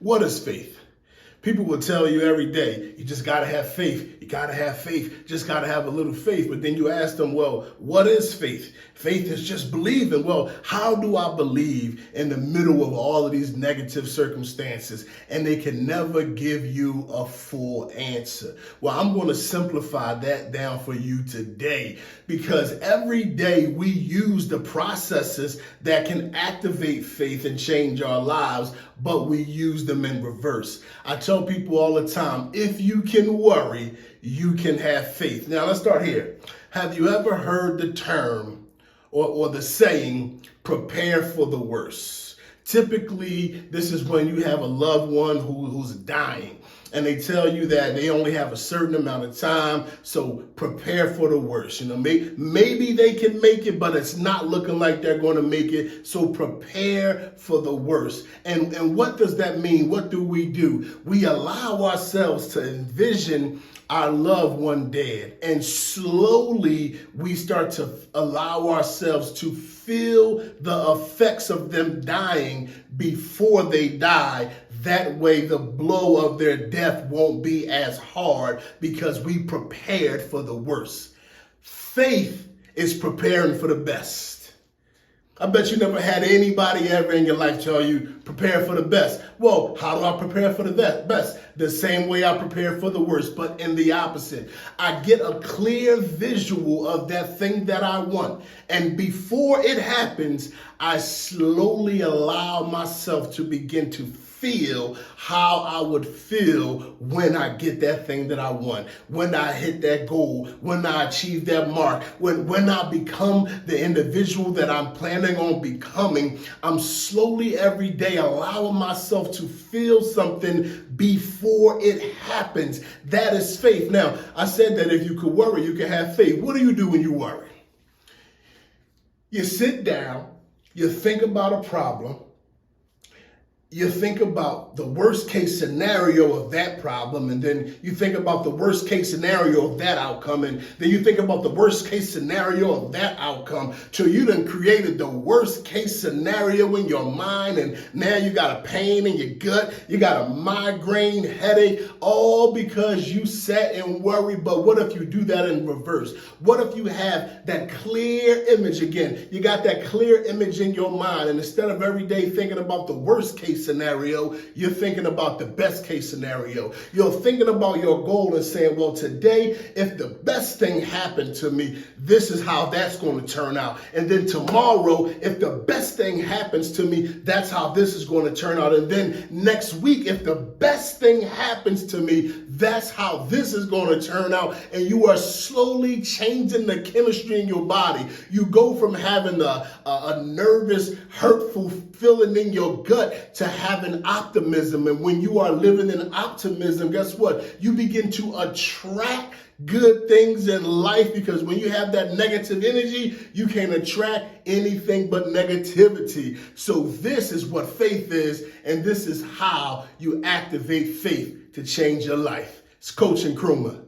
What is faith? People will tell you every day, you just got to have faith. You got to have faith. Just got to have a little faith. But then you ask them, well, what is faith? Faith is just believing. Well, how do I believe in the middle of all of these negative circumstances? And they can never give you a full answer. Well, I'm going to simplify that down for you today, because every day we use the processes that can activate faith and change our lives, but we use them in reverse. I tell people all the time, if you can worry, you can have faith. Now, let's start here. Have you ever heard the term or the saying, prepare for the worst? Typically, this is when you have a loved one who's dying, and they tell you that they only have a certain amount of time, so prepare for the worst. Maybe they can make it, but it's not looking like they're going to make it, so prepare for the worst. And what does that mean? What do? We allow ourselves to envision our loved one dead, and slowly we start to allow ourselves to feel the effects of them dying before they die. That way the blow of their death won't be as hard, because we prepared for the worst. Faith is preparing for the best. I bet you never had anybody ever in your life tell you, prepare for the best. Well, how do I prepare for the best? The same way I prepare for the worst, but in the opposite. I get a clear visual of that thing that I want. And before it happens, I slowly allow myself to begin to feel how I would feel when I get that thing that I want, when I hit that goal, when I achieve that mark, when I become the individual that I'm planning on becoming. I'm slowly every day allowing myself to feel something before it happens. That is faith. Now, I said that if you could worry, you can have faith. What do you do when you worry? You sit down, you think about a problem, you think about the worst case scenario of that problem, and then you think about the worst case scenario of that outcome, and then you think about the worst case scenario of that outcome, till you done created the worst case scenario in your mind, and now you got a pain in your gut, you got a migraine headache, all because you sat and worried. But what if you do that in reverse? What if you have that clear image again? You got that clear image in your mind, and instead of every day thinking about the worst case scenario, you're thinking about the best case scenario. You're thinking about your goal and saying, well, today, if the best thing happened to me, this is how that's going to turn out. And then tomorrow, if the best thing happens to me, that's how this is going to turn out. And then next week, if the best thing happens to me, that's how this is going to turn out. And you are slowly changing the chemistry in your body. You go from having a nervous, hurtful feeling in your gut to having optimism. And when you are living in optimism, guess what? You begin to attract good things in life, because when you have that negative energy, you can't attract anything but negativity. So this is what faith is, and this is how you activate faith to change your life. It's Coach Nkrumah.